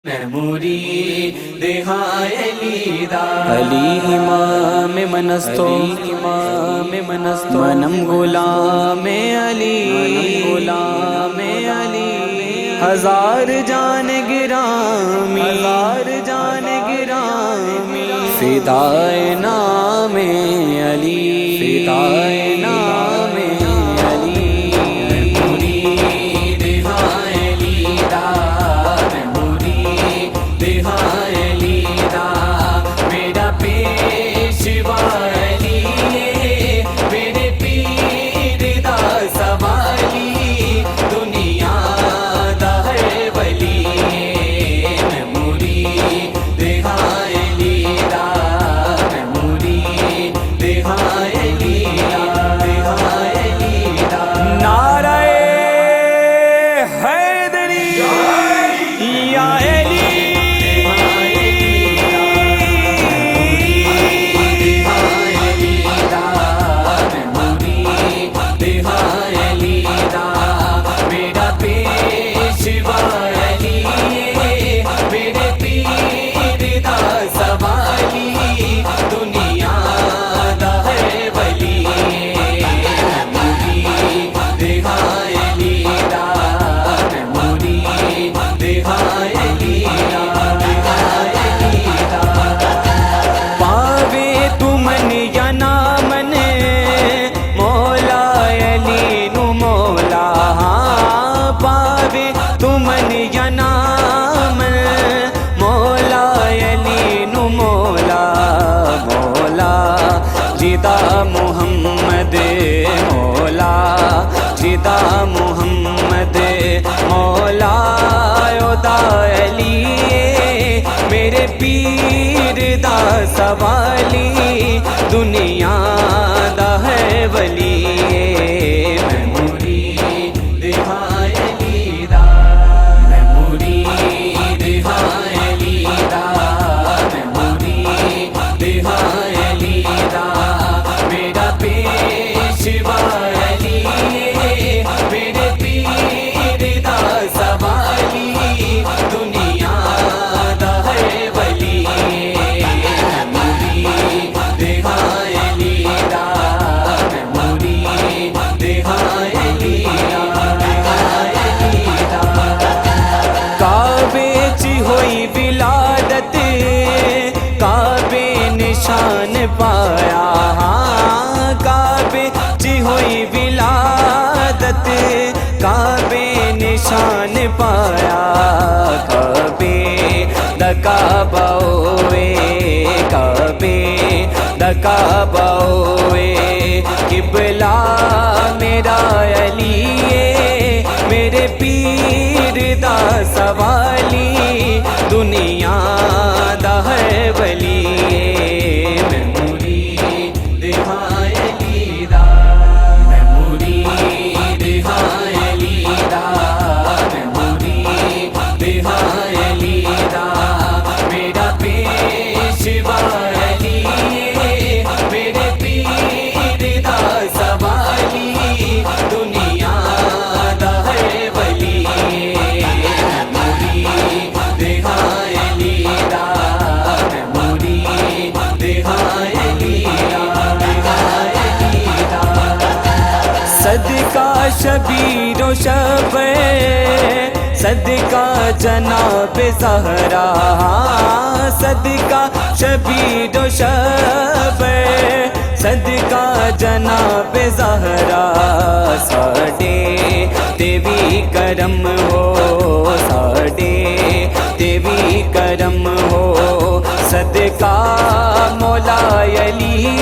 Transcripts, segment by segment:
مرید علی دا علی امام منستو منم غلام علی ہزار جان گرامی فدائے نام علی فدائے نام علی مرید علی دا مرید علی دا میرا پیشوا علی ہے میرے پیر دا سوالی دنیا دا ہے ولی ہے مرید علی دا مرید علی دا نعرہ حیدری یا علی میرا پیشوا علی ہے میرے پیر دا سوالی دنیا دا ہے ولی مرید علی دا مرید علی دا پاوے تمن یا نامن مولا علی نو مولا پاوے تمن یا نامن مولا علی نو مولا مولا جدا محمد مولا جدا محمد مولا یودا علی میرے پیر دا سوالی دنیا دا ہے ولی میں مرید علی دا میں مرید علی دا میں مرید علی دا میرا پیشوا علی ہے میرے پیر دا سوالی دنیا دا ہے ولی مرید علی دا میں مرید علی دا کعبے چی ہوئی ولادت کعبے نشان پایا کعبے چی ہوئی ولادت کعبے نشان پایا کعبے دکعبہ ہوئے کعبے دکعبہ ہوئے قبلہ میرا علی ہے میرے پیر دا سوالی دنیا دا ہے ولی میں مرید علی دا میں مرید علی دا میں مرید علی دا میرا پیشوا علی ہے میرے پیر دا سوالی دنیا دا ہے ولی مرید علی دا میں مرید علی دا صدقہ شبیر و شب صدقہ جناب زہرا صدقہ شبیر و شب صدقہ جناب زہرا ساڈے تے وی کرم ہو ساڈے تے وی کرم ہو صدقہ مولا علی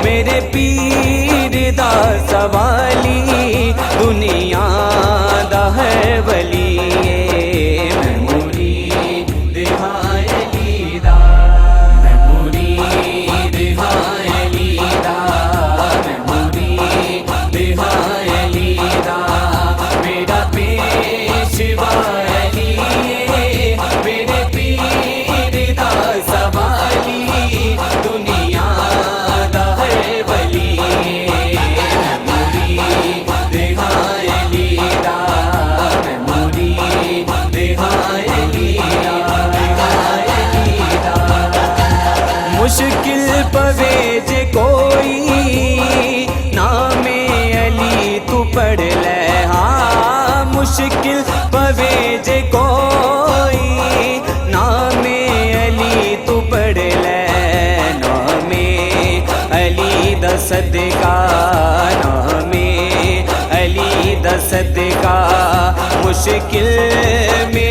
میرے پیر دا سوالی دنیا دا ہے ولی میں مرید علی دا میں مرید علی دا میں مرید علی دا میرا پیشوا علی ہے میرے پیر دا سوالی دنیا دا ہے ولی مرید علی پوے جے کوئی نام علی تو پڑھ لے ہاں مشکل پوے جے کوئی نام علی تو پڑھ لے نام علی دا صدقہ نام علی دا صدقہ مشکل میں